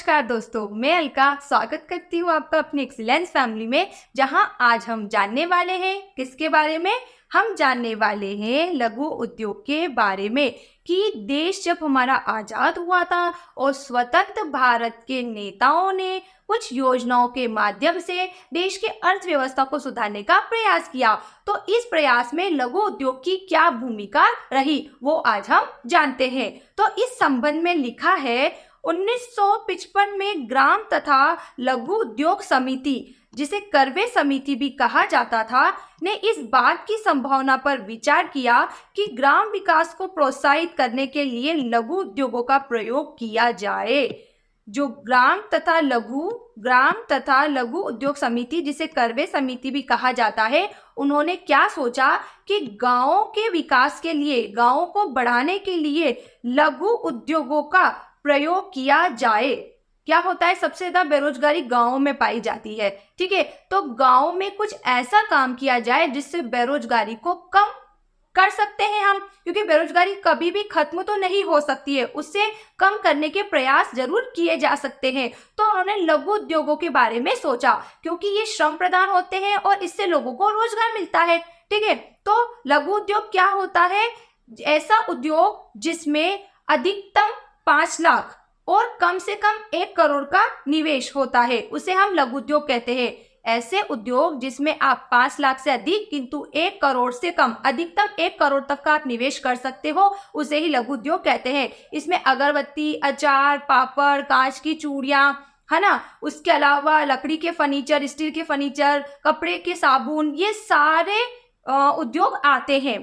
नमस्कार दोस्तों, मैं अलका स्वागत करती हूँ आपका अपनी एक्सीलेंस फैमिली में। जहाँ आज हम जानने वाले हैं किसके बारे में? हम जानने वाले हैं लघु उद्योग के बारे में कि देश जब हमारा आज़ाद हुआ था और स्वतंत्र भारत के नेताओं ने कुछ योजनाओं के माध्यम से देश के अर्थव्यवस्था को सुधारने का प्रयास किया। तो इस प्रयास में लघु उद्योग की क्या भूमिका रही वो आज हम जानते हैं। तो इस संबंध में लिखा है 1955 में ग्राम तथा लघु उद्योग समिति, जिसे करवे समिति भी कहा जाता था, ने इस बात की संभावना पर विचार किया कि ग्राम विकास को प्रोत्साहित करने के लिए लघु उद्योगों का प्रयोग किया जाए। जो ग्राम तथा लघु उद्योग समिति, जिसे करवे समिति भी कहा जाता है, उन्होंने क्या सोचा कि गांवों के विकास के लिए, गांवों को बढ़ाने के लिए लघु उद्योगों का प्रयोग किया जाए। क्या होता है? सबसे ज्यादा बेरोजगारी गांवों में पाई जाती है, ठीक है। तो गांव में कुछ ऐसा काम किया जाए जिससे बेरोजगारी को कम कर सकते हैं हम, क्योंकि बेरोजगारी कभी भी खत्म तो नहीं हो सकती है, उससे कम करने के प्रयास जरूर किए जा सकते हैं। तो उन्होंने लघु उद्योगों के बारे में सोचा, क्योंकि ये श्रम प्रदान होते हैं और इससे लोगों को रोजगार मिलता है, ठीक है। तो लघु उद्योग क्या होता है? ऐसा उद्योग जिसमें अधिकतम 5 लाख और कम से कम 1 करोड़ का निवेश होता है, उसे हम लघु उद्योग कहते हैं। ऐसे उद्योग जिसमें आप 5 लाख से अधिक किंतु 1 करोड़ से कम, अधिकतम 1 करोड़ तक का आप निवेश कर सकते हो, उसे ही लघु उद्योग कहते हैं। इसमें अगरबत्ती, अचार, पापड़, कांच की चूड़ियां, है ना, उसके अलावा लकड़ी के फर्नीचर, स्टील के फर्नीचर, कपड़े के साबुन, ये सारे उद्योग आते हैं।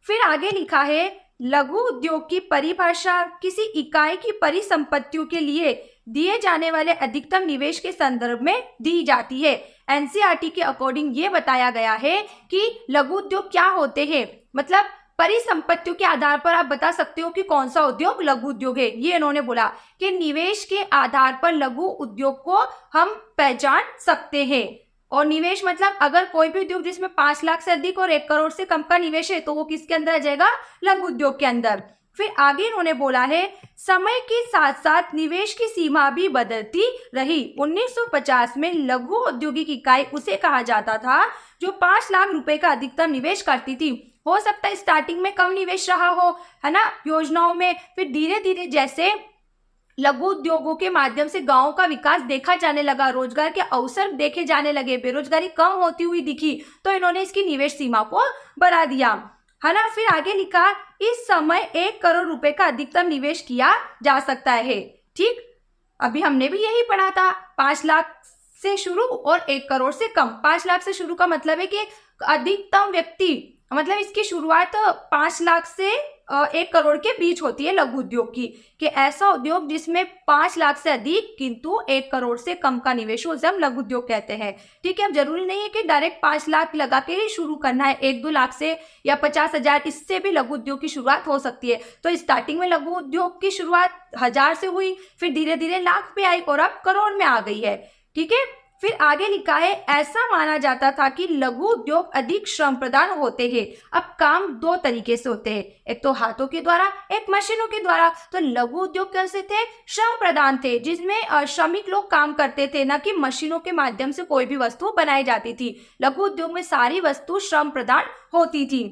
फिर आगे लिखा है, लघु उद्योग की परिभाषा किसी इकाई की परिसंपत्तियों के लिए दिए जाने वाले अधिकतम निवेश के संदर्भ में दी जाती है। एनसीईआरटी के अकॉर्डिंग ये बताया गया है कि लघु उद्योग क्या होते हैं, मतलब परिसंपत्तियों के आधार पर आप बता सकते हो कि कौन सा उद्योग लघु उद्योग है। ये इन्होंने बोला कि निवेश के आधार पर लघु उद्योग को हम पहचान सकते हैं। और निवेश मतलब अगर कोई भी उद्योग जिसमें 5 लाख से अधिक और 1 करोड़ से कम का निवेश है तो वो किसके अंदर आ जाएगा? लघु उद्योग के अंदर। फिर आगे इन्होंने बोला है, समय के साथ साथ निवेश की सीमा भी बदलती रही। 1950 में लघु औद्योगिक इकाई उसे कहा जाता था जो 5 लाख रुपए का अधिकतम निवेश करती थी। हो सकता है स्टार्टिंग में कम निवेश रहा हो, है ना, योजनाओं में। फिर धीरे धीरे जैसे लघु उद्योगों के माध्यम से गांवों का विकास देखा जाने लगा, रोजगार के अवसर देखे जाने लगे, बेरोजगारी कम होती हुई दिखी, तो इन्होंने इसकी निवेश सीमा को बढ़ा दिया, है ना। फिर आगे लिखा, इस समय 1 करोड़ रुपए का अधिकतम निवेश किया जा सकता है, ठीक। अभी हमने भी यही पढ़ा था, 5 लाख से शुरू और 1 करोड़ से कम। 5 लाख से शुरू का मतलब है कि अधिकतम व्यक्ति, मतलब इसकी शुरुआत 5 लाख से 1 करोड़ के बीच होती है लघु उद्योग की, कि ऐसा उद्योग जिसमें 5 लाख से अधिक किंतु 1 करोड़ से कम का निवेश हो, उसे हम लघु उद्योग कहते हैं, ठीक है। अब जरूरी नहीं है कि डायरेक्ट 5 लाख लगा के ही शुरू करना है, 1-2 लाख से या 50,000, इससे भी लघु उद्योग की शुरुआत हो सकती है। तो स्टार्टिंग में लघु उद्योग की शुरुआत 1000 से हुई, फिर धीरे धीरे लाख पे आई और अब करोड़ में आ गई है, ठीक है। फिर आगे लिखा है, ऐसा माना जाता था कि लघु उद्योग अधिक श्रम प्रदान होते हैं। अब काम 2 तरीके से होते हैं, एक तो हाथों के द्वारा, एक मशीनों के द्वारा। तो लघु उद्योग कैसे थे? श्रम प्रदान थे, जिसमें श्रमिक लोग काम करते थे, न कि मशीनों के माध्यम से कोई भी वस्तु बनाई जाती थी। लघु उद्योग में सारी वस्तु श्रम प्रदान होती थी।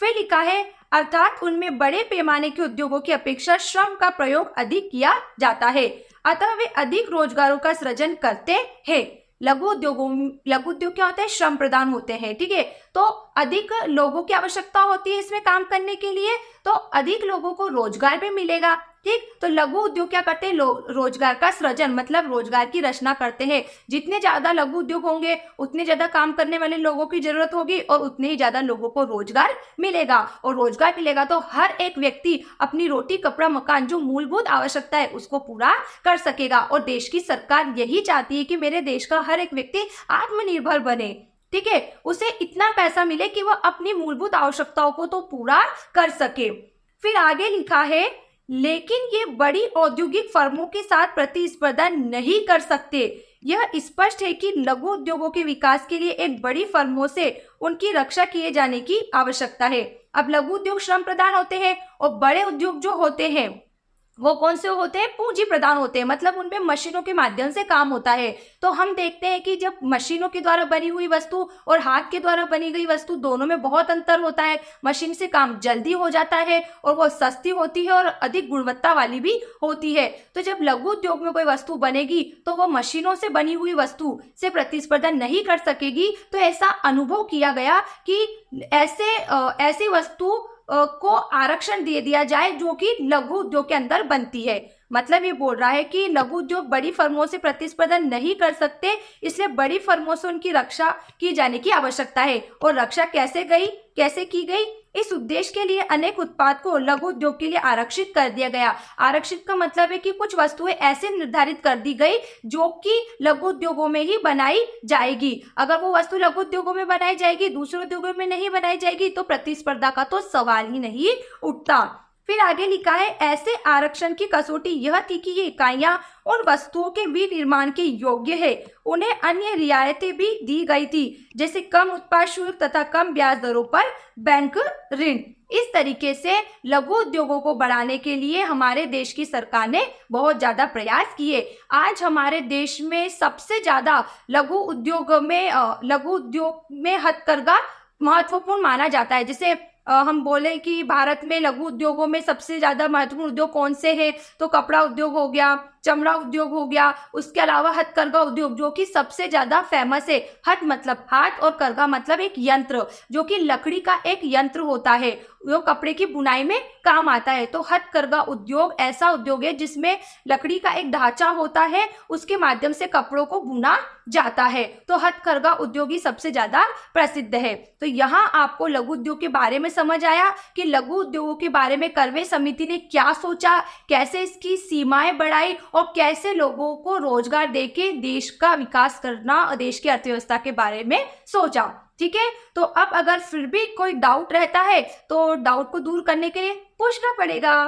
फिर लिखा है, अर्थात उनमें बड़े पैमाने के उद्योगों की अपेक्षा श्रम का प्रयोग अधिक किया जाता है, अतः वे अधिक रोजगारों का सृजन करते हैं। लघु उद्योग क्या होता है? श्रम प्रदान होते हैं, ठीक है। तो अधिक लोगों की आवश्यकता होती है इसमें काम करने के लिए, तो अधिक लोगों को रोजगार भी मिलेगा, ठीक। तो लघु उद्योग क्या करते हैं? रोजगार का सृजन, मतलब रोजगार की रचना करते हैं। जितने ज्यादा लघु उद्योग होंगे उतने ज्यादा काम करने वाले लोगों की जरूरत होगी और उतने ही ज्यादा लोगों को रोजगार मिलेगा, और रोजगार मिलेगा तो हर एक व्यक्ति अपनी रोटी, कपड़ा, मकान, जो मूलभूत आवश्यकता है उसको पूरा कर सकेगा। और देश की सरकार यही चाहती है कि मेरे देश का हर एक व्यक्ति आत्मनिर्भर बने, ठीक है, उसे इतना पैसा मिले कि वह अपनी मूलभूत आवश्यकताओं को तो पूरा कर सके। फिर आगे लिखा है, लेकिन ये बड़ी औद्योगिक फर्मों के साथ प्रतिस्पर्धा नहीं कर सकते। यह स्पष्ट है कि लघु उद्योगों के विकास के लिए एक बड़ी फर्मों से उनकी रक्षा किए जाने की आवश्यकता है। अब लघु उद्योग श्रम प्रदान होते हैं और बड़े उद्योग जो होते हैं वो कौन से होते हैं? पूंजी प्रधान होते हैं, मतलब उनमें मशीनों के माध्यम से काम होता है। तो हम देखते हैं कि जब मशीनों के द्वारा बनी हुई वस्तु और हाथ के द्वारा बनी गई वस्तु, दोनों में बहुत अंतर होता है। मशीन से काम जल्दी हो जाता है और वो सस्ती होती है और अधिक गुणवत्ता वाली भी होती है। तो जब लघु उद्योग में कोई वस्तु बनेगी तो वो मशीनों से बनी हुई वस्तु से प्रतिस्पर्धा नहीं कर सकेगी। तो ऐसा अनुभव किया गया कि ऐसी वस्तु को आरक्षण दे दिया जाए जो कि लघु उद्योग के अंदर बनती है। मतलब ये बोल रहा है कि लघु उद्योग बड़ी फर्मों से प्रतिस्पर्धा नहीं कर सकते, इसलिए बड़ी फर्मों से उनकी रक्षा की जाने की आवश्यकता है। और रक्षा कैसे की गई? इस उद्देश्य के लिए अनेक उत्पाद को लघु उद्योग के लिए आरक्षित कर दिया गया। आरक्षित का मतलब है कि कुछ वस्तुएं ऐसे निर्धारित कर दी गई जो कि लघु उद्योगों में ही बनाई जाएगी। अगर वो वस्तु लघु उद्योगों में बनाई जाएगी, दूसरे उद्योगों में नहीं बनाई जाएगी, तो प्रतिस्पर्धा का तो सवाल ही नहीं उठता। फिर आगे लिखा है, ऐसे आरक्षण की कसौटी यह थी कि ये इकाइयां उन वस्तुओं के विनिर्माण के योग्य है। उन्हें अन्य रियायतें भी दी गई थी, जैसे कम उत्पाद शुल्क तथा कम ब्याज दरों पर बैंक ऋण। इस तरीके से लघु उद्योगों को बढ़ाने के लिए हमारे देश की सरकार ने बहुत ज्यादा प्रयास किए। आज हमारे देश में सबसे ज्यादा लघु उद्योग में हथकरघा महत्वपूर्ण माना जाता है। जैसे हम बोले कि भारत में लघु उद्योगों में सबसे ज्यादा महत्वपूर्ण उद्योग कौन से हैं, तो कपड़ा उद्योग हो गया, चमड़ा उद्योग हो गया, उसके अलावा हथकरघा उद्योग जो कि सबसे ज्यादा फेमस है। हथ मतलब हाथ और करघा मतलब एक यंत्र, जो कि लकड़ी का एक यंत्र होता है, वो कपड़े की बुनाई में काम आता है। तो हथकरघा उद्योग ऐसा उद्योग है जिसमें लकड़ी का एक ढांचा होता है, उसके माध्यम से कपड़ों को बुना जाता है। तो हथकरघा उद्योग ही सबसे ज्यादा प्रसिद्ध है। तो यहाँ आपको लघु उद्योग के बारे में समझ आया कि लघु उद्योगों के बारे में करवे समिति ने क्या सोचा, कैसे इसकी सीमाएं बढ़ाई और कैसे लोगों को रोजगार देके देश का विकास करना और देश की अर्थव्यवस्था के बारे में सोचा। ठीक है, तो अब अगर फिर भी कोई डाउट रहता है तो डाउट को दूर करने के लिए पूछना पड़ेगा।